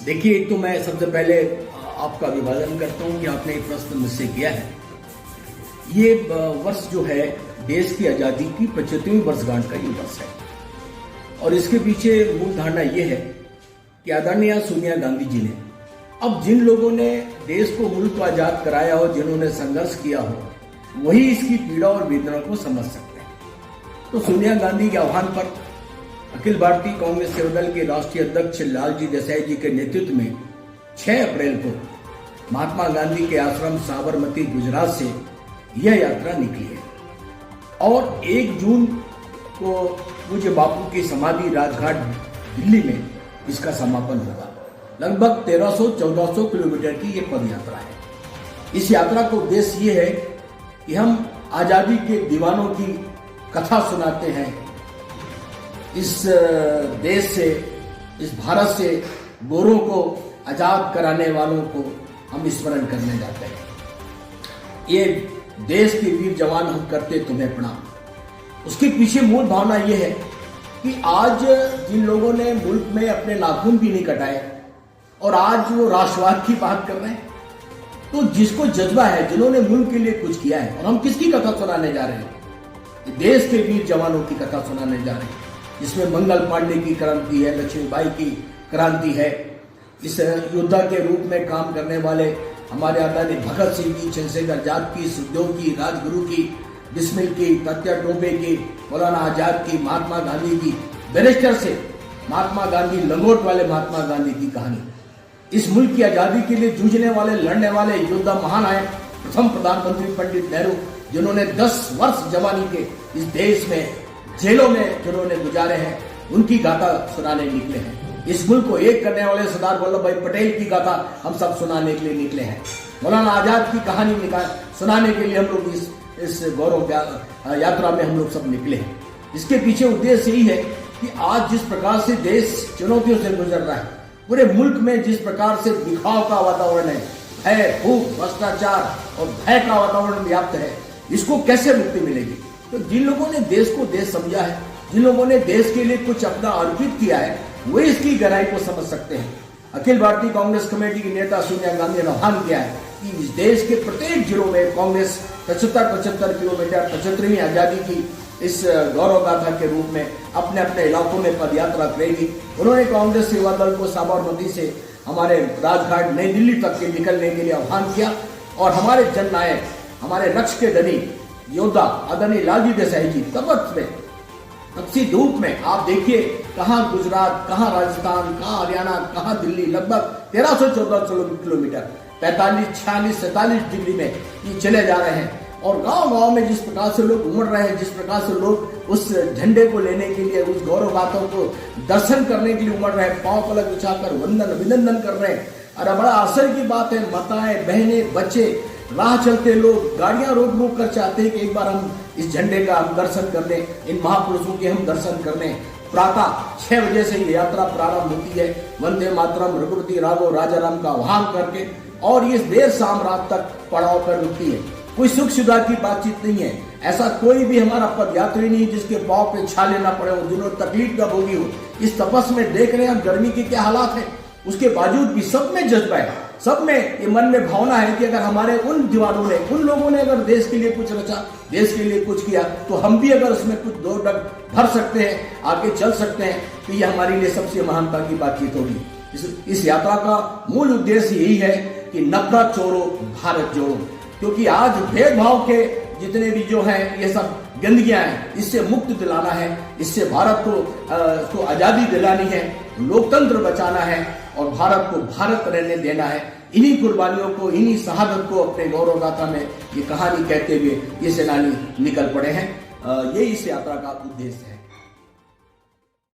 देखिए, एक तो मैं सबसे पहले आपका अभिवादन करता हूं कि आपने एक प्रश्न मुझसे किया है। ये वर्ष जो है देश की आजादी की 75वीं वर्षगांठ का ये वर्ष है और इसके पीछे मूल धारणा ये है कि आदरणीय सोनिया गांधी जी ने, अब जिन लोगों ने देश को, मुल्क को आजाद कराया हो, जिन्होंने संघर्ष किया हो, वही इसकी पीड़ा और वेदना को समझ सकते हैं। तो सोनिया गांधी के आह्वान पर अखिल भारतीय कांग्रेस सेवा दल के राष्ट्रीय अध्यक्ष लालजी देसाई जी के नेतृत्व में 6 अप्रैल को महात्मा गांधी के आश्रम साबरमती गुजरात से यह यात्रा निकली है और 1 जून को पूज्य बापू की समाधि राजघाट दिल्ली में इसका समापन होगा। लगभग 1300-1400 किलोमीटर की ये पद यात्रा है। इस यात्रा का उद्देश्य ये है कि हम आजादी के दीवानों की कथा सुनाते हैं। इस देश से, इस भारत से गोरों को आजाद कराने वालों को हम स्मरण करने जाते हैं। ये देश के वीर जवान, हम करते तुम्हें प्रणाम। उसके पीछे मूल भावना ये है कि आज जिन लोगों ने मुल्क में अपने नाखून भी नहीं कटाए और आज वो राष्ट्रवाद की बात कर रहे हैं, तो जिसको जज्बा है, जिन्होंने मुल्क के लिए कुछ किया है, और हम किसकी कथा सुनाने जा रहे हैं? देश के वीर जवानों की कथा सुनाने जा रहे हैं, जिसमें मंगल पांडे की क्रांति है, लक्ष्मीबाई की क्रांति है, इस योद्धा के रूप में काम करने वाले हमारे आदरणीय भगत सिंह की, चंद्रशेखर आजाद की, सुखदेव की, राजगुरु की, बिस्मिल की, तात्या टोपे की, मौलाना आजाद की, महात्मा गांधी की, बैरिस्टर से महात्मा गांधी, लंगोट वाले महात्मा गांधी की कहानी, इस मुल्क की आजादी के लिए जूझने वाले, लड़ने वाले योद्धा महानायक प्रथम प्रधानमंत्री पंडित नेहरू, जिन्होंने 10 वर्ष जवानी के इस देश में जेलों में जिन्होंने गुजारे हैं, उनकी गाथा सुनाने निकले हैं। इस मुल्क को एक करने वाले सरदार वल्लभ भाई पटेल की गाथा हम सब सुनाने के लिए निकले हैं। मौलाना आजाद की कहानी सुनाने के लिए हम लोग इस गौरव यात्रा में हम लोग सब निकले हैं। इसके पीछे उद्देश्य यही है कि आज जिस प्रकार से देश चुनौतियों से गुजर रहा है, पूरे मुल्क में जिस प्रकार से दिखाव का वातावरण है, भय, भूख, भ्रष्टाचार और भय का वातावरण व्याप्त है, इसको कैसे मुक्ति मिलेगी? तो जिन लोगों ने देश को देश समझा है, जिन लोगों ने देश के लिए कुछ अपना अर्पित किया है, वो इसकी गहराई को समझ सकते हैं। अखिल भारतीय कांग्रेस कमेटी की नेता सोनिया गांधी ने आह्वान किया है कि इस देश के प्रत्येक जिलों में कांग्रेस 75 किलोमीटर 75वीं आजादी की इस गौरव गाथा के रूप में अपने अपने इलाकों में पद यात्रा करेगी। उन्होंने कांग्रेस सेवा दल को साबरमती से हमारे राजघाट नई दिल्ली तक के निकलने के लिए आह्वान किया और हमारे जननायक, हमारे रक्ष के धनी योद्धा आदरणीय लालजी देसाई जी तपसी धूप में, आप देखिए कहां गुजरात, कहां राजस्थान, कहां हरियाणा, कहां दिल्ली, लगभग 1300-1400 किलोमीटर 45, 46, 47 डिग्री में ये चले जा रहे हैं और गांव-गांव में जिस प्रकार से लोग उमड़ रहे हैं, जिस प्रकार से लोग उस झंडे को लेने के लिए, उस गौरव गाथाओं को दर्शन करने के लिए उमड़ रहे हैं, पांव पलक बिछाकर अभिनंदन कर रहे हैं। और बड़ा आश्चर्य की बात है, माताएं, बहनें, बच्चे, राह चलते लोग गाड़ियां रोक कर चाहते हैं कि एक बार हम इस झंडे का हम दर्शन कर लें, इन महापुरुषों के हम दर्शन कर लें। प्रातः 6 बजे से ये यात्रा प्रारंभ होती है, वंदे मातरम, रघुपति राघव, राजा राम का आह्वान करके, और ये देर शाम रात तक पड़ाव पर रुकती है। कोई सुख सुविधा की बातचीत नहीं है। ऐसा कोई भी हमारा पद यात्री नहीं जिसके पांव पे छाले ना पड़े हो, जिन्होंने तकलीफ का भोगी हो। इस तपस में देख रहे हैं हम गर्मी के क्या हालात है, उसके बावजूद भी सब में जज्बा है, सब में ये मन में भावना है कि अगर हमारे उन दीवानों ने, उन लोगों ने अगर देश के लिए कुछ रचा, देश के लिए कुछ किया, तो हम भी अगर उसमें कुछ दो डग भर सकते हैं, आगे चल सकते हैं, तो ये हमारे लिए सबसे महानता की बातचीत होगी। इस यात्रा का मूल उद्देश्य यही है कि नफरत छोड़ो, भारत जोड़ो, क्योंकि आज भेदभाव के जितने भी जो हैं ये सब गंदगियां हैं, इससे मुक्त दिलाना है, इससे भारत को आजादी दिलानी है, लोकतंत्र बचाना है और भारत को भारत रहने देना है। इन्हीं कुर्बानियों को, इन्हीं शहादत को अपने गौरव गाथा में ये कहानी कहते हुए ये सेनानी निकल पड़े हैं। ये इस यात्रा का उद्देश्य है।